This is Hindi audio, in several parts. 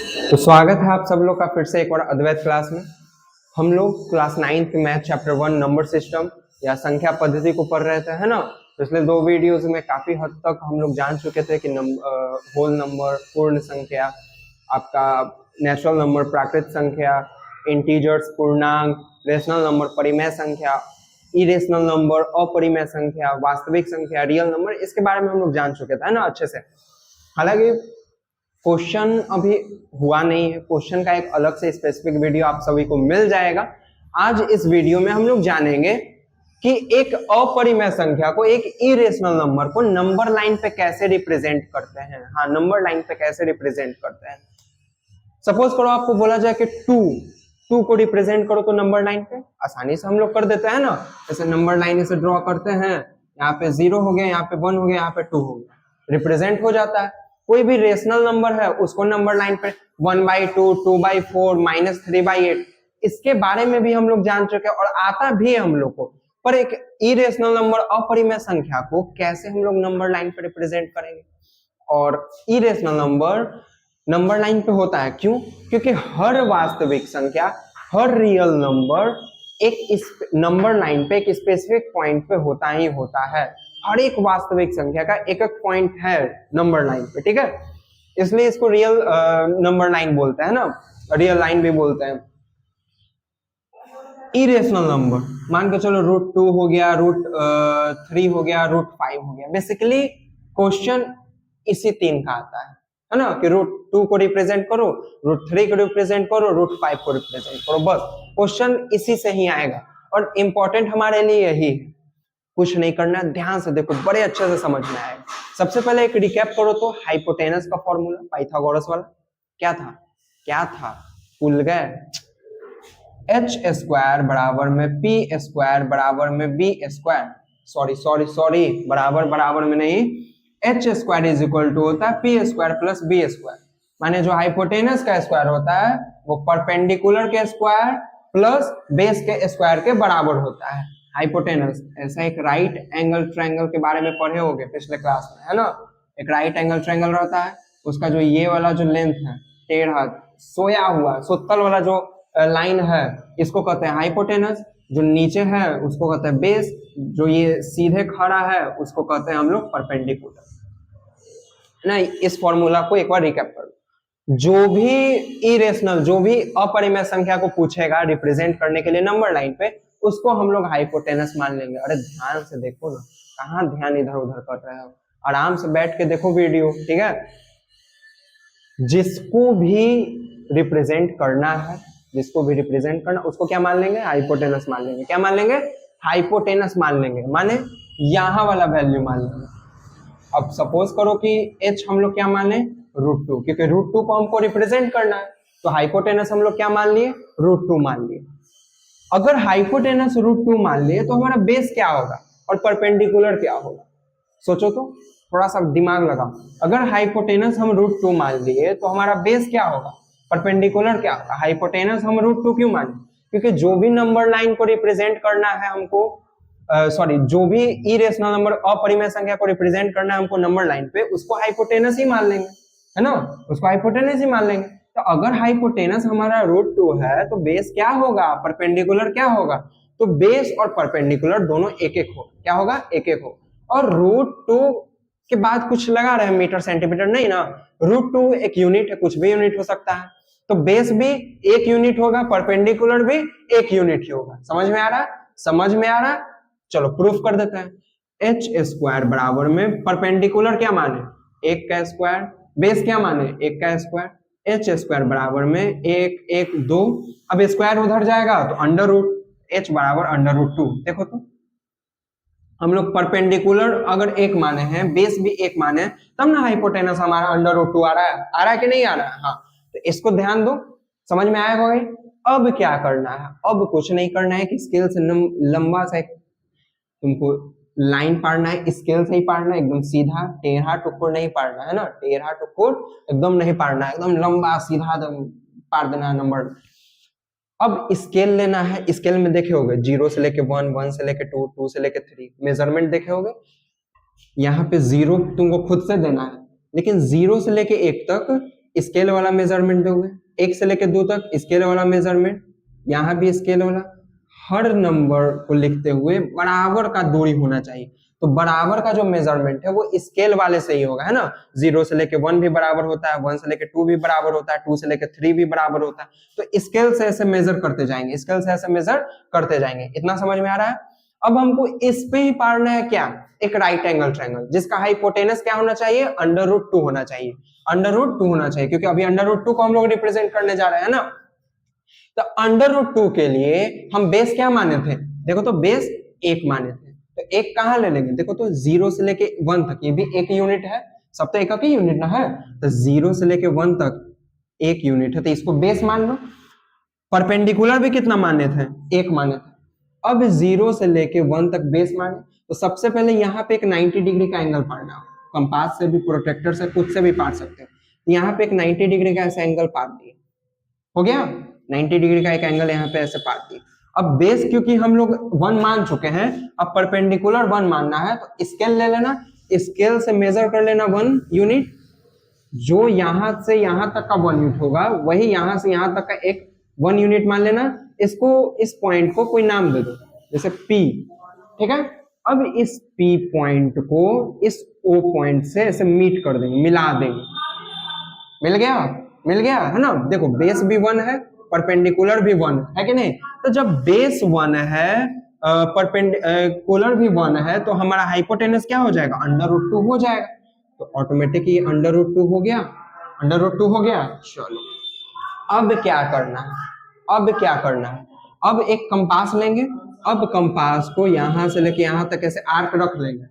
तो स्वागत है आप सब लोग का फिर से एक और अद्वैत क्लास में। हम लोग class 9th math chapter 1 number system या संख्या पद्धति को पढ़ रहे थे, है ना। पिछले दो वीडियोस में काफी हद तक हम लोग जान चुके थे कि होल नंबर, पूर्ण संख्या, आपका नेचुरल नंबर, प्राकृत संख्या, इंटीजर्स, पूर्णांक, रेशनल नंबर, परिमेय संख्या, इरेशनल नंबर, अपरिमेय संख्या, वास्तविक संख्या, रियल नंबर, इसके बारे में हम लोग जान चुके थे, है ना, अच्छे से। हालांकि क्वेश्चन अभी हुआ नहीं है, क्वेश्चन का एक अलग से स्पेसिफिक वीडियो आप सभी को मिल जाएगा। आज इस वीडियो में हम लोग जानेंगे कि एक अपरिमेय संख्या को, एक इरेशनल नंबर को नंबर लाइन पे कैसे रिप्रेजेंट करते हैं। हाँ, नंबर लाइन पे कैसे रिप्रेजेंट करते हैं। सपोज करो आपको बोला जाए कि टू को रिप्रेजेंट करो तो नंबर लाइन पे आसानी से हम लोग कर देते हैं ना। जैसे नंबर लाइन से ड्रॉ करते हैं, यहाँ पे 0 हो गया, यहाँ पे 1 हो गया, यहाँ पे 2 हो गया, रिप्रेजेंट हो जाता है। कोई भी रेशनल नंबर है उसको नंबर लाइन पे 1/2, 2/4, -3/8, इसके बारे में भी हम लोग जान चुके हैं और आता भी है हम लोग को। पर एक इरेशनल नंबर, अपरिमेय संख्या को कैसे हम लोग नंबर लाइन पे रिप्रेजेंट करेंगे। और इरेशनल नंबर लाइन पे होता है क्यों? क्योंकि हर वास्तविक संख्या, हर रियल नंबर एक इस नंबर लाइन पे एक स्पेसिफिक पॉइंट पे होता ही होता है। हर एक वास्तविक संख्या का एक एक पॉइंट है नंबर लाइन पे, ठीक है। इसलिए इसको रियल नंबर लाइन बोलते हैं ना, रियल लाइन भी बोलते हैं। इरेशनल नंबर मान के चलो √2 हो गया, √3 हो गया, √5 हो गया। बेसिकली क्वेश्चन इसी 3 का आता है ना, कि √2 को रिप्रेजेंट करो, √3 को रिप्रेजेंट करो, √5 को रिप्रेजेंट करो, बस क्वेश्चन इसी से ही आएगा। और इंपॉर्टेंट हमारे लिए यही है, कुछ नहीं करना, ध्यान से देखो, बड़े अच्छे से समझ में आएगा। सबसे पहले एक रिकैप करो तो हाइपोटेनस का फॉर्मूला, पाइथागोरस वाला क्या था? भूल गए? h² बराबर में p² बराबर में b², सॉरी बराबर में नहीं, h² इज इक्वल टू होता है p² प्लस b²। माने जो हाइपोटेनस का स्क्वायर होता है वो परपेंडिकुलर के स्क्वायर प्लस बेस के स्क्वायर के बराबर होता है। हाइपोटेनस ऐसा एक राइट एंगल ट्रायंगल के बारे में पढ़े होगे पिछले क्लास में, है ना। एक राइट एंगल ट्रायंगल रहता है, उसका जो ये वाला जो लेंथ है, टेढ़ा सोया हुआ सुत्तल वाला जो लाइन है, इसको कहते हैं हाइपोटेनस। जो नीचे है उसको कहते हैं बेस, जो ये सीधे खड़ा है उसको कहते हैं हम लोग परपेंडिकुलर। ना, इस फॉर्मूला को एक बार रिकैप कर लो। जो भी इरेशनल, जो भी अपरिमेय संख्या को पूछेगा रिप्रेजेंट करने के लिए नंबर लाइन पे, उसको हम लोग हाइपोटेनस मान लेंगे। अरे ध्यान से देखो ना, कहाँ ध्यान इधर उधर कर रहे हो, आराम से बैठ के देखो वीडियो, ठीक है। जिसको भी रिप्रेजेंट करना है, उसको क्या मान लेंगे? हाइपोटेनस मान लेंगे। क्या मान लेंगे? हाइपोटेनस मान लेंगे, माने यहां वाला वैल्यू मान लेंगे। अब सपोज करो कि h हम लोग क्या मान लें? √2, क्योंकि √2 को हमको रिप्रेजेंट करना है, तो हाइपोटेनस हम लोग क्या मान लिए? √2 मान लिए। अगर हाइपोटेनस √2 मान लिए तो हमारा बेस क्या होगा और परपेंडिकुलर क्या होगा? सोचो तो, थोड़ा सा दिमाग लगाओ। अगर हाइपोटेनस हम √2 मान लिए तो हमारा बेस क्या होगा, परपेंडिकुलर क्या होगा? हाइपोटेनस हम √2 क्यों माने? क्योंकि जो भी नंबर लाइन को रिप्रेजेंट करना है हमको, जो भी इरेशनल नंबर, अपरिमेय संख्या को रिप्रेजेंट करना है हमको नंबर लाइन पे, उसको हाइपोटेनस ही मान लेंगे, है ना, उसको हाइपोटेनस ही मान लेंगे। तो अगर हाइपोटेनस हमारा √2 है तो बेस क्या होगा, परपेंडिकुलर क्या होगा? तो बेस और परपेंडिकुलर दोनों एक एक हो, क्या होगा? एक एक हो। और √2 के बाद कुछ लगा रहे हैं मीटर सेंटीमीटर, नहीं ना, √2 एक यूनिट है, कुछ भी यूनिट हो सकता है। तो बेस भी एक यूनिट होगा, परपेंडिकुलर भी एक यूनिट ही होगा। समझ में आ रहा? चलो प्रूफ कर देते हैं। h² बराबर में परपेंडिकुलर क्या माने? 1 का स्क्वायर, बेस क्या माने? 1 का स्क्वायर। h² बराबर में 1 1 2, अब स्क्वायर उधर जाएगा तो √ h बराबर √2। देखो तो, हम लोग परपेंडिकुलर अगर 1 माने हैं, बेस भी 1 माने, तब ना हाइपोटेनस हमारा √2 आ रहा है कि नहीं आ रहा है? हाँ, तो इसको ध्यान दो, समझ में आएगा भाई। अब क्या करना है? अब कुछ नहीं करना है कि स्केल से लंबा सा तुमको लाइन पाड़ना है, स्केल से ही पाड़ना है, एकदम सीधा, टेढ़ा टुकुर नहीं पाड़ना है ना, टेढ़ा टुकुर एकदम नहीं पाड़ना है, एकदम लंबा सीधा पाड़ देना है नंबर। अब स्केल लेना है, स्केल में देखे होगे 0 से लेके 1, 1 से लेके 2, 2 से लेके 3, मेजरमेंट देखे होगे। यहाँ पे 0 तुमको खुद से देना है, लेकिन 0 से लेके 1 तक स्केल वाला मेजरमेंट दोगे, 1 से लेके 2 तक स्केल वाला मेजरमेंट, यहाँ भी स्केल वाला, हर नंबर को लिखते हुए बराबर का दूरी होना चाहिए। तो बराबर का जो मेजरमेंट है वो स्केल वाले से ही होगा, है ना। 0 से लेके 1 भी बराबर होता है, 1 से लेके 2 भी बराबर होता है, 2 से लेके 3 भी बराबर होता है। तो स्केल से ऐसे मेजर करते जाएंगे, स्केल से ऐसे मेजर करते जाएंगे। इतना समझ में आ रहा है। अब हमको इस पे ही पारना है क्या, एक राइट एंगल ट्रायंगल जिसका हाइपोटेनस क्या होना चाहिए, √2 होना चाहिए, √2 होना चाहिए, क्योंकि अभी √2 को हम लोग रिप्रेजेंट करने जा रहे हैं ना। तो √2 के लिए हम बेस क्या माने थे, देखो तो बेस 1 माने थे। तो 1 कहां ले लेंगे, देखो तो 0 से लेके 1 तक, ये भी 1 यूनिट है, सब तो 1 ही यूनिट ना है। तो 0 से लेके 1 तक 1 यूनिट है, तो इसको बेस मान लो। परपेंडिकुलर भी कितना माने थे, 1 माने थे। अब 0 से लेके 1 तक बेस माने, तो सबसे पहले यहाँ पे एक 90 डिग्री का एंगल पाड़ना हो, कंपास से भी, प्रोटेक्टर से, खुद से भी पाड़ सकते हो। यहाँ पे एक 90 डिग्री का ऐसा एंगल पाड़ दिए, हो गया 90 डिग्री का एक एंगल यहाँ पे ऐसे पाड़ दिए। अब बेस क्योंकि हम लोग 1 मान चुके हैं, अब परपेंडिकुलर 1 मानना है, तो स्केल ले लेना, स्केल से मेजर कर लेना 1 यूनिट, जो यहां से यहां तक का 1 यूनिट होगा वही यहां से यहां तक का एक 1 यूनिट मान लेना। इसको, इस पॉइंट को कोई नाम दे दो, जैसे P, ठीक है। अब इस P पॉइंट को इस O पॉइंट से ऐसे मीट कर देंगे, मिला देंगे, मिल गया, मिल गया, है ना। देखो बेस भी 1 है, परपेंडिकुलर भी 1 है कि नहीं। तो जब बेस 1 है, परपेंडिकुलर भी 1 है, तो हमारा हाइपोटेनस क्या हो जाएगा, √2 हो जाएगा। तो ऑटोमेटिक ये √2 हो गया, √2 हो गया। चलो अब क्या करना है, अब क्या करना है, अब एक कंपास लेंगे, अब कंपास को यहां से लेके यहां तक ऐसे आर्क रख लेंगे।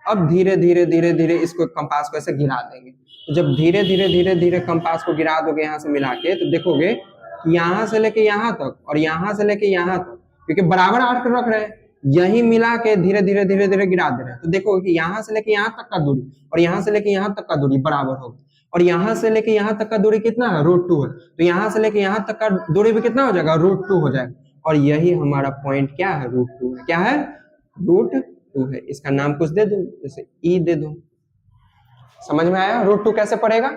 अब धीरे धीरे धीरे धीरे इसको कंपास को ऐसे गिरा देंगे। तो जब धीरे धीरे धीरे धीरे कंपास को गिरा दोगे यहाँ से मिला के, तो देखोगे कि यहाँ से लेके यहाँ तक और यहाँ से लेके यहाँ तक, क्योंकि बराबर आर्क रख रहे हैं, यही मिला के धीरे धीरे धीरे धीरे गिरा दे रहे हैं। तो देखो कि यहाँ से लेके यहाँ तक का दूरी और यहाँ से लेके यहाँ तक का दूरी बराबर होगा, और यहाँ से लेके यहाँ तक का दूरी कितना है, √2 है। तो यहाँ से लेके यहाँ तक का दूरी भी कितना हो जाएगा, √2 हो जाएगा। और यही हमारा पॉइंट क्या है, √2 है। क्या है, √2 है। इसका नाम कुछ दे दो, जैसे E दे दो। समझ में आया, √2 कैसे पड़ेगा।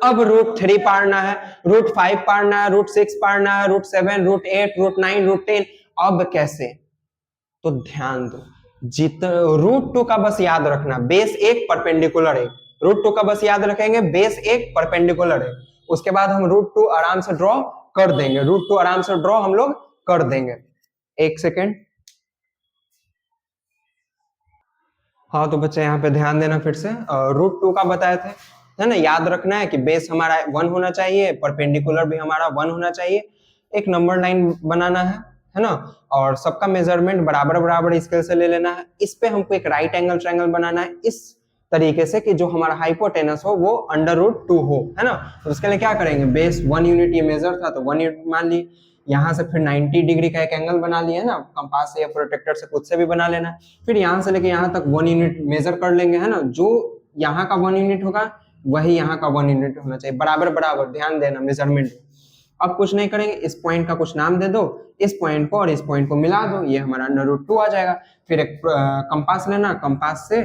अब √3 पाड़ना है, √5 पाड़ना है, √6 पाड़ना है, √7, √8, √9, √10। अब कैसे, तो ध्यान दो, √2 का बस याद रखना, बेस 1 परपेंडिकुलर 1, √2 का बस याद रखेंगे, बेस 1 परपेंडिकुलर 1। उसके बाद हम √2 आराम से ड्रॉ कर देंगे, √2 आराम से ड्रॉ हम लोग कर देंगे। एक सेकेंड, हाँ तो बच्चे यहाँ पे ध्यान देना फिर से, √2 का बताए थे, है ना। याद रखना है कि बेस हमारा 1 होना चाहिए, परपेंडिकुलर भी हमारा 1 होना चाहिए, एक नंबर लाइन बनाना है ना। और सबका मेजरमेंट बराबर बराबर स्केल से ले लेना है। इस पे हमको एक राइट एंगल ट्रायंगल बनाना है इस तरीके से कि जो हमारा हाइपोटेनस हो वो √2 हो, है ना। तो उसके लिए क्या करेंगे, बेस 1 यूनिट ये मेजर था तो 1 यूनिट मान ली, यहाँ से फिर 90 डिग्री का एक एंगल बना लिया ना, कंपास से या प्रोटेक्टर से खुद से भी बना लेना। फिर यहाँ से लेके यहाँ तक 1 यूनिट मेजर कर लेंगे, है ना। जो यहाँ का 1 यूनिट होगा वही यहाँ का 1 यूनिट होना चाहिए, बराबर बराबर, ध्यान देना मेजरमेंट। अब कुछ नहीं करेंगे, इस पॉइंट का कुछ नाम दे दो, इस पॉइंट को और इस पॉइंट को मिला दो, ये हमारा √2 आ जाएगा। फिर एक कंपास लेना, कंपास से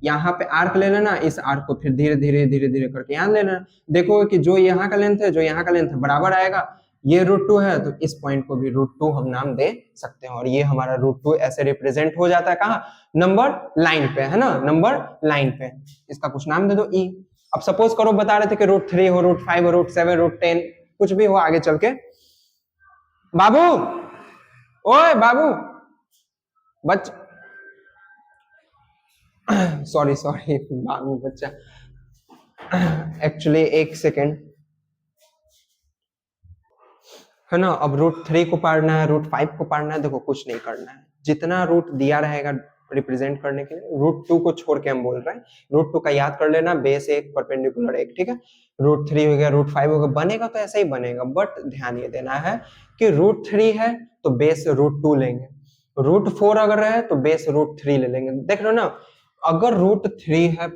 यहाँ पे आर्क ले लेना, इस आर्क को फिर धीरे धीरे धीरे धीरे करके यहाँ ले लेना। देखो कि जो यहाँ का लेंथ है, जो यहाँ का लेंथ है बराबर आएगा। ये √2 है तो इस पॉइंट को भी √2 हम नाम दे सकते हैं, और ये हमारा √2 ऐसे रिप्रेजेंट हो जाता है कहाँ, नंबर लाइन पे, है ना, नंबर लाइन पे। इसका कुछ नाम दे दो E। अब सपोज करो बता रहे थे कि √3 हो, √5 हो, √7, √10 कुछ भी हो आगे चल के। बाबू, ओए बाबू, बच सॉरी सॉरी बाबू बच्चा, एक्चुअली एक सेकेंड, है ना। अब √3 को पाड़ना है, √5 को पाड़ना है, देखो कुछ नहीं करना है, जितना रूट दिया रहेगा रिप्रेजेंट करने के लिए, √2 को छोड़ के हम बोल रहे हैं, √2 का याद कर लेना, बेस 1 परपेंडिकुलर 1, ठीक है। √3 हो गया, √5 हो गया, बनेगा तो ऐसे ही बनेगा, बट ध्यान ये देना है कि √3 है तो बेस √2 लेंगे, √4 अगर है तो बेस √3 ले लेंगे। देख रहे हो ना, अगर √3 है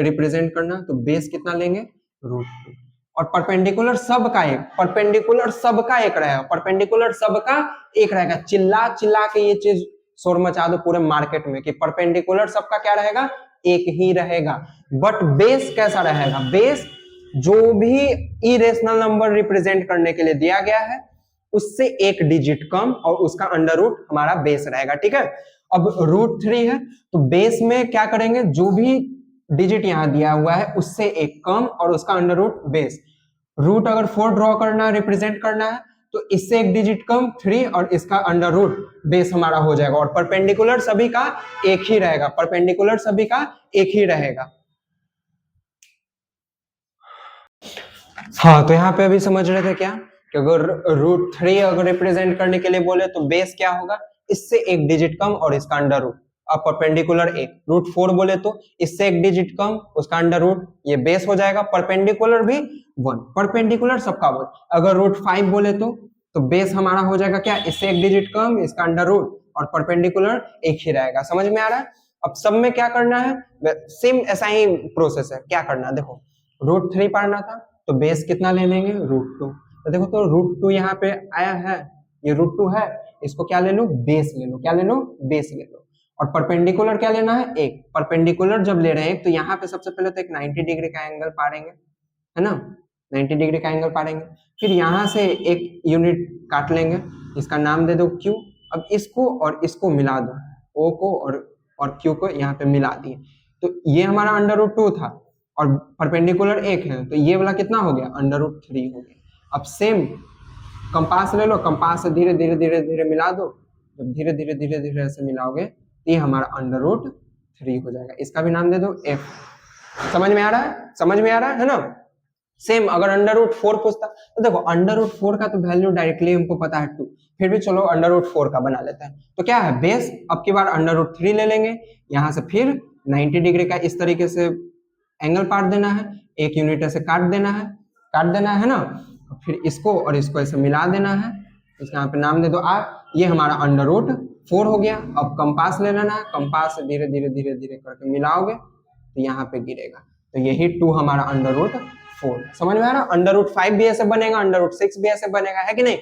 रिप्रेजेंट करना तो बेस कितना लेंगे, √2। और परपेंडिकुलर सबका एक, परपेंडिकुलर सबका एक रहेगा, परपेंडिकुलर सबका एक रहेगा। चिल्ला चिल्ला के ये चीज शोर मचा दो पूरे मार्केट में कि परपेंडिकुलर सबका क्या रहेगा, एक ही रहेगा। बट बेस कैसा रहेगा, बेस जो भी इरेशनल नंबर रिप्रेजेंट करने के लिए दिया गया है उससे एक डिजिट कम और उसका अंडर रूट हमारा बेस रहेगा, ठीक है। अब √3 है तो बेस में क्या करेंगे, जो भी डिजिट यहां दिया हुआ है उससे एक कम और उसका अंडर रूट बेस। रूट अगर 4 ड्रॉ करना है, रिप्रेजेंट करना है, तो इससे एक डिजिट कम 3 और इसका अंडर रूट बेस हमारा हो जाएगा। और परपेंडिकुलर सभी का एक ही रहेगा, परपेंडिकुलर सभी का एक ही रहेगा। हाँ, तो यहाँ पे अभी समझ रहे थे क्या कि अगर √3 अगर रिप्रेजेंट करने के लिए बोले तो बेस क्या होगा, इससे एक डिजिट कम और इसका अंडर रूट। अब परपेंडिकुलर एक √4 बोले तो इससे एक डिजिट कम उसका अंडर रूट, ये बेस हो जाएगा। परपेंडिकुलर भी 1, परपेंडिकुलर सबका 1। अगर √5 बोले तो बेस हमारा हो जाएगा क्या, इससे एक डिजिट कम इसका अंडर रूट और परपेंडिकुलर एक ही रहेगा। समझ में आ रहा है। अब सब में क्या करना है, सेम ऐसा ही प्रोसेस है। क्या करना है, देखो √3 पढ़ना था तो बेस कितना ले लेंगे, √2। तो देखो तो √2 यहाँ पे आया है, ये √2 है, इसको क्या ले लो, बेस ले लो। क्या ले लो, बेस ले लो। और परपेंडिकुलर क्या लेना है, एक। परपेंडिकुलर जब ले रहे हैं तो यहाँ पे सबसे पहले तो एक 90 डिग्री का एंगल पाड़ेंगे, है ना, 90 डिग्री का एंगल पाड़ेंगे। फिर यहाँ से एक यूनिट काट लेंगे, इसका नाम दे दो Q। अब इसको और इसको मिला दो, O को और Q को यहाँ पे मिला दिए, तो ये हमारा अंडर रूट 2 था और परपेंडिकुलर एक है, तो ये वाला कितना हो गया, अंडर रूट 3 हो गया। अब सेम कंपास ले लो, कंपास से धीरे धीरे धीरे धीरे मिला दो। जब धीरे धीरे धीरे धीरे ऐसे मिलाओगे तो ये हमारा अंडर रूट 3 हो जाएगा। इसका भी नाम दे दो F। समझ में आ रहा है, समझ में आ रहा है ना। सेम अगर अंडर रूट 4 पूछता तो देखो अंडर रूट 4 का तो वैल्यू डायरेक्टली हमको पता है 2, फिर भी चलो अंडर रूट 4 का बना लेते हैं। तो क्या है, बेस अब की बार अंडर रूट 3 ले लेंगे, यहाँ से फिर 90 डिग्री का इस तरीके से एंगल पाट देना है, एक यूनिट ऐसे काट देना है ना। फिर इसको और इसको ऐसे मिला देना है, इसका यहाँ पे नाम दे दो R। ये हमारा अंडर रूट 4 हो गया। अब कंपास ले लेना है, कंपास से धीरे धीरे धीरे धीरे करके मिलाओगे तो यहाँ पे गिरेगा, तो यही 2 हमारा अंडर रूट 4। समझ में आ रहा। अंडर रूट 5 भी ऐसे बनेगा, अंडर रूट 6 भी ऐसे बनेगा, है कि नहीं।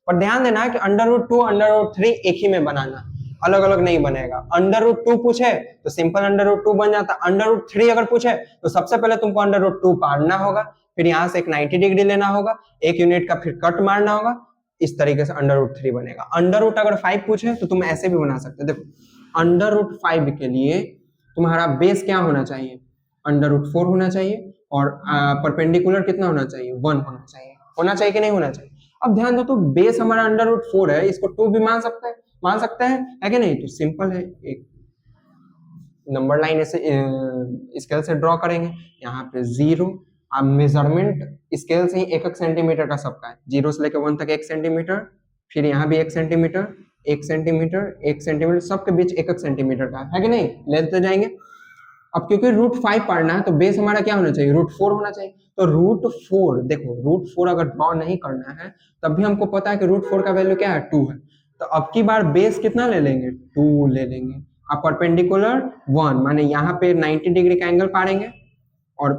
पर ध्यान देना है कि अंडर रूट 2 अंडर रूट 3 एक ही में बनाना, अलग अलग नहीं बनेगा। अंडर रूट 2 पूछे तो सिंपल अंडर रूट 2 बन जाता। अंडर रूट 3 अगर पूछे तो सबसे पहले तुमको अंडर रूट 2 पाड़ना होगा, फिर यहाँ से एक 90 डिग्री लेना होगा, एक यूनिट का फिर कट मारना होगा, इस तरीके से अंडर रूट 3 बनेगा। अंडर रूट अगर 5 पूछे तो तुम ऐसे भी बना सकते हो। देखो अंडर रूट 5 के लिए तुम्हारा बेस क्या होना चाहिए, अंडर रूट 4 होना चाहिए और परपेंडिकुलर कितना होना चाहिए, 1 होना चाहिए कि नहीं होना चाहिए। अब ध्यान दो तो बेस हमारा अंडर रूट 4 है, इसको 2 भी मान सकते हैं, है कि नहीं। तो सिंपल है, एक नंबर लाइन ऐसे स्केल से ड्रॉ करेंगे, यहाँ पे 0। अब मेजरमेंट स्केल से ही 1 सेंटीमीटर का सबका है, 0 से लेकर 1 तक 1 सेंटीमीटर, फिर यहाँ भी 1 सेंटीमीटर, 1 सेंटीमीटर, 1 सेंटीमीटर, सबके बीच 1 सेंटीमीटर का है कि नहीं, लेते जाएंगे। अब क्योंकि √5 पढ़ना है तो बेस हमारा क्या होना चाहिए, √4 होना चाहिए। तो √4 देखो, √4 अगर ड्रॉ नहीं करना है तब भी हमको पता है कि √4 का वैल्यू क्या है, 2 है। तो अब की बार बेस कितना ले लेंगे, 2 ले लेंगे। अब परपेंडिकुलर 1 माने यहाँ पे 90 डिग्री का एंगल पाड़ेंगे और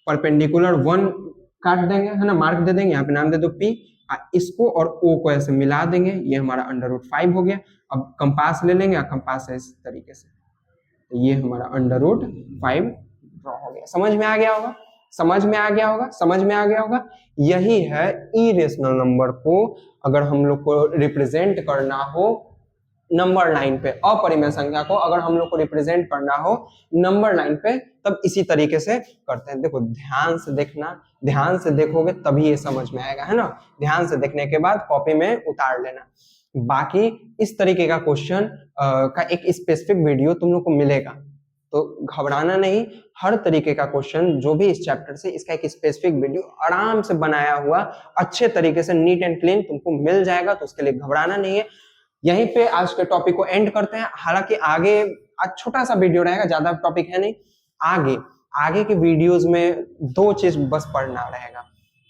परपेंडिकुलर 1 काट देंगे, है ना, मार्क दे देंगे, यहाँ पे नाम दे दो P। इसको और O को ऐसे मिला देंगे, ये हमारा अंडर रूट 5 हो गया। अब कंपास ले लेंगे, कंपास है इस तरीके से, तो ये हमारा अंडर रूट 5 ड्रॉ हो गया। समझ में आ गया होगा, समझ में आ गया होगा, समझ में आ गया होगा। यही है इरेशनल नंबर को अगर हम लोग को रिप्रेजेंट करना हो नंबर लाइन पे, अपरिमेय संख्या को अगर हम लोग को रिप्रेजेंट करना हो नंबर लाइन पे, तब इसी तरीके से करते हैं। देखो ध्यान से देखना, ध्यान से देखोगे तभी ये समझ में आएगा, है ना। ध्यान से देखने के बाद कॉपी में उतार लेना। बाकी इस तरीके का क्वेश्चन का एक स्पेसिफिक वीडियो तुम लोग को मिलेगा, तो घबराना नहीं। हर तरीके का क्वेश्चन जो भी इस चैप्टर से, इसका एक स्पेसिफिक वीडियो आराम से बनाया हुआ अच्छे तरीके से नीट एंड क्लीन तुमको मिल जाएगा, तो उसके लिए घबराना नहीं है। यहीं पे आज के टॉपिक को एंड करते हैं। हालांकि आगे आज छोटा सा वीडियो रहेगा, ज्यादा टॉपिक है नहीं। आगे के वीडियोस में 2 चीज बस पढ़ना रहेगा।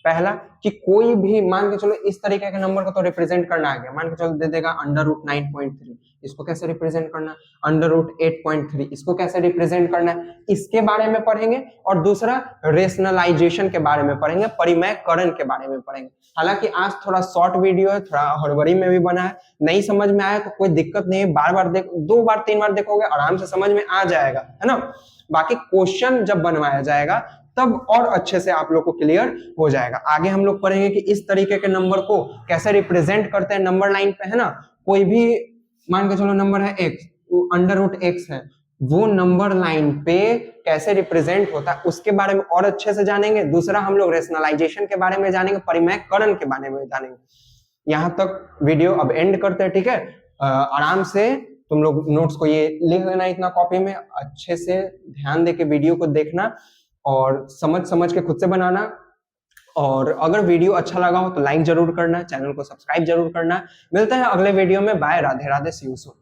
पहला कि कोई भी मान के चलो इस तरीके के नंबर को तो रिप्रेजेंट करना आ गया, मान के चलो दे देगा अंडर रूट 9.3, इसको कैसे रिप्रेजेंट करना है, अंडर रूट 8.3 इसको कैसे रिप्रेजेंट करना है, इसके बारे में पढ़ेंगे। और दूसरा रेशनलाइजेशन के बारे में पढ़ेंगे, परिमेयकरण के बारे में पढ़ेंगे। हालांकि आज थोड़ा शॉर्ट वीडियो है, थोड़ा हड़बड़ी में भी बना है, नहीं समझ में आया तो कोई दिक्कत नहीं है, बार बार देखो, 2 बार 3 बार देखोगे आराम से समझ में आ जाएगा, है ना। बाकी क्वेश्चन जब बनवाया जाएगा तब और अच्छे से आप लोग को क्लियर हो जाएगा। आगे हम लोग पढ़ेंगे कि इस तरीके के नंबर को कैसे रिप्रेजेंट करते हैं नंबर लाइन पे, है ना। कोई भी मान के चलो नंबर है x, अंडर रूट x है, वो नंबर लाइन पे कैसे रिप्रेजेंट होता है उसके बारे में और अच्छे से जानेंगे। दूसरा हम लोग रेशनलाइजेशन के बारे में जानेंगे, परिमेयकरण के बारे में जानेंगे। यहां तक वीडियो अब एंड करते हैं, ठीक है। आराम से तुम लोग नोट्स को ये लिख लेना इतना कॉपी में, अच्छे से ध्यान दे के वीडियो को देखना और समझ के खुद से बनाना। और अगर वीडियो अच्छा लगा हो तो लाइक जरूर करना, चैनल को सब्सक्राइब जरूर करना। मिलते हैं अगले वीडियो में, bye, Radhe Radhe, see you soon.